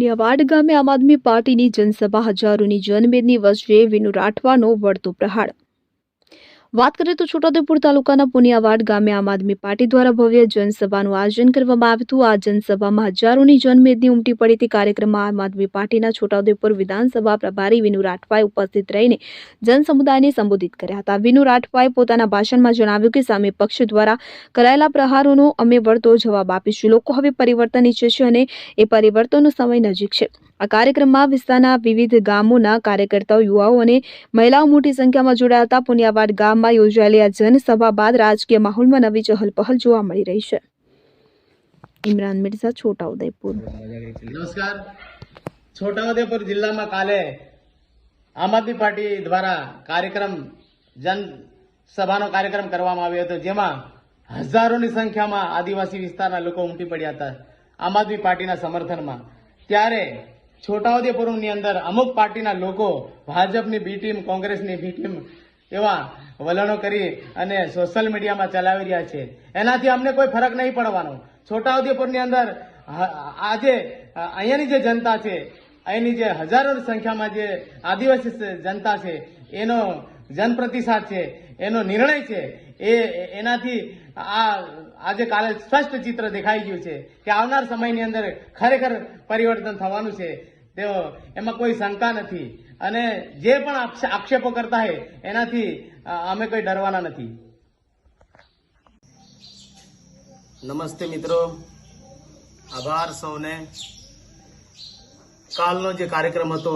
પુનિયાવાડ ગામે આમ આદમી પાર્ટીની જનસભા હજારોની જનમેદની વચ્ચે વિનુ રાઠવાનો વળતો પ્રહાર। વાત કરીએ તો છોટાઉદેપુર તાલુકાના પુનિયાવાડ ગામે આમ આદમી પાર્ટી દ્વારા ભવ્ય જનસભાનું આયોજન કરવામાં આવ્યું હતું। આ જનસભામાં હજારોની જનમેદની ઉમટી પડી હતી। કાર્યક્રમમાં આમ આદમી પાર્ટીના છોટાઉદેપુર વિધાનસભા પ્રભારી વિનુ રાઠવાએ ઉપસ્થિત રહીને જનસમુદાયને સંબોધિત કર્યા હતા। વિનુ રાઠવાએ પોતાના ભાષણમાં જણાવ્યું કે સામે પક્ષ દ્વારા કરાયેલા પ્રહારોનો અમે વળતો જવાબ આપીશું। લોકો હવે પરિવર્તન ઈચ્છે છે અને એ પરિવર્તનનો સમય નજીક છે। આ કાર્યક્રમમાં વિસ્તારના વિવિધ ગામોના કાર્યકર્તાઓ, યુવાઓ અને મહિલાઓ મોટી સંખ્યામાં જોડાયા હતા। પુનિયાવાડ ગામમાં યોજાયેલી આ જનસભા બાદ રાજકીય માહોલમાં નવી ચહલપહલ જોવા મળી રહી છે। ઇમરાન મિર્ઝા, છોટાઉદેપુર। નમસ્કાર। છોટાઉદેપુર જિલ્લામાં કાલે આમ આદમી પાર્ટી દ્વારા જનસભાનો કાર્યક્રમ કરવામાં આવ્યો હતો, જેમાં હજારોની સંખ્યામાં આદિવાસી વિસ્તારના લોકો ઉમટી પડ્યા હતા આમ આદમી પાર્ટીના સમર્થનમાં। ત્યારે છોટાઉદેપુરની અંદર અમુક પાર્ટીના લોકો ભાજપની બી ટીમ, કોંગ્રેસની બી ટીમ એવા વલણો કરી અને સોશિયલ મીડિયામાં ચલાવી રહ્યા છે। એનાથી અમને કોઈ ફરક નહીં પડવાનો। છોટાઉદેપુરની અંદર આજે અહીંયાની જે જનતા છે, અહીંની જે હજારોની સંખ્યામાં જે આદિવાસી જનતા છે, એનો જનપ્રતિસાદ છે, એનો નિર્ણય છે, એનાથી આજે કાલે સ્પષ્ટ ચિત્ર દેખાઈ ગયું છે કે આવનાર સમયની અંદર ખરેખર પરિવર્તન થવાનું છે। તેઓ એમાં કોઈ શંકા નથી અને જે પણ આક્ષેપો કરતા હોય એનાથી અમે કોઈ ડરવાના નથી। નમસ્તે મિત્રો, આભાર સૌને। કાલનો જે કાર્યક્રમ હતો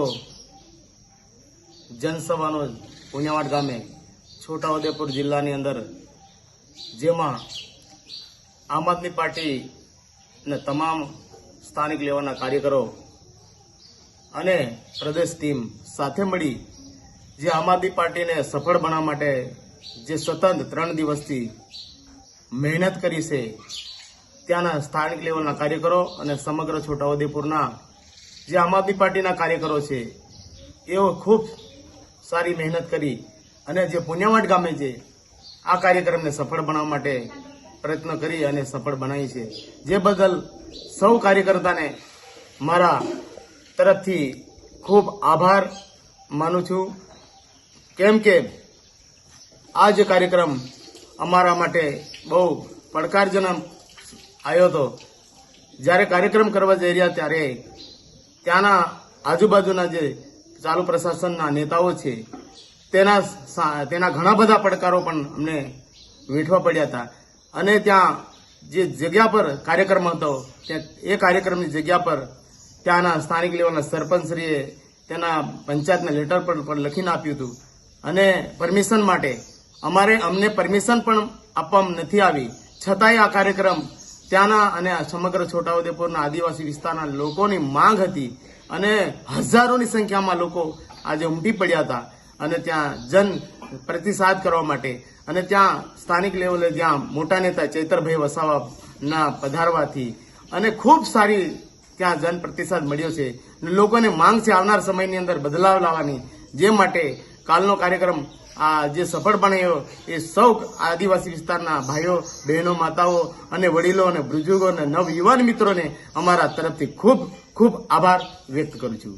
જનસભાનો પુનિયાવાડ ગામે છોટાઉદેપુર જિલ્લાની અંદર, જેમાં આમ આદમી પાર્ટી અને તમામ સ્થાનિક લેવલના કાર્યકરો અને પ્રદેશ ટીમ સાથે મળી જે આમ આદમી પાર્ટીને સફળ બનાવવા માટે જે સતત 3 દિવસથી મહેનત કરી છે, ત્યાંના સ્થાનિક લેવલના કાર્યકરો અને સમગ્ર છોટાઉદેપુરના જે આમ આદમી પાર્ટીના કાર્યકરો છે, એઓ ખૂબ સારી મહેનત કરી અને જે પુનિયાવાડ ગામે છે આ કાર્યક્રમને સફળ બનાવવા માટે પ્રયત્ન કરી અને સફળ બનાવી છે। જે બદલ સૌ કાર્યકર્તાને મારા તરફથી ખૂબ આભાર માનું છું, કેમ કે આ જે કાર્યક્રમ અમારા માટે બહુ પડકારજનક આવ્યો હતો। જ્યારે કાર્યક્રમ કરવા જઈ રહ્યા ત્યારે ત્યાંના આજુબાજુના જે ચાલુ પ્રશાસનના નેતાઓ છે તેના ઘણા બધા પડકારો પણ અમને વેઠવા પડ્યા હતા અને ત્યાં જે જગ્યા પર કાર્યક્રમ હતો એ કાર્યક્રમની જગ્યા પર ત્યાંના સ્થાનિક લેવલના સરપંચશ્રીએ તેના પંચાયતના લેટર પર લખીને આપ્યું હતું અને પરમિશન માટે અમને પરમિશન પણ આપવામાં નથી આવી, છતાંય આ કાર્યક્રમ ત્યાંના અને સમગ્ર છોટાઉદેપુરના આદિવાસી વિસ્તારના લોકોની માંગ હતી અને હજારોની સંખ્યામાં લોકો આજે ઉમટી પડ્યા હતા અને ત્યાં જન પ્રતિસાદ કરવા માટે અને ત્યાં સ્થાનિક લેવલે જ્યાં મોટા નેતા ચૈતરભાઈ વસાવાના પધારવાથી અને ખૂબ સારી ત્યાં જન પ્રતિસાદ મળ્યો છે। લોકોને માંગ છે આવનાર સમયની અંદર બદલાવ લાવવાની, જે માટે કાલનો કાર્યક્રમ જે સફળ બન્યો એ સૌ આદિવાસી વિસ્તારના ભાઈઓ, બહેનો, માતાઓ અને વડીલો અને બુજુર્ગો અને નવયુવાન મિત્રોને અમારા તરફથી ખૂબ ખૂબ આભાર વ્યક્ત કરું છું।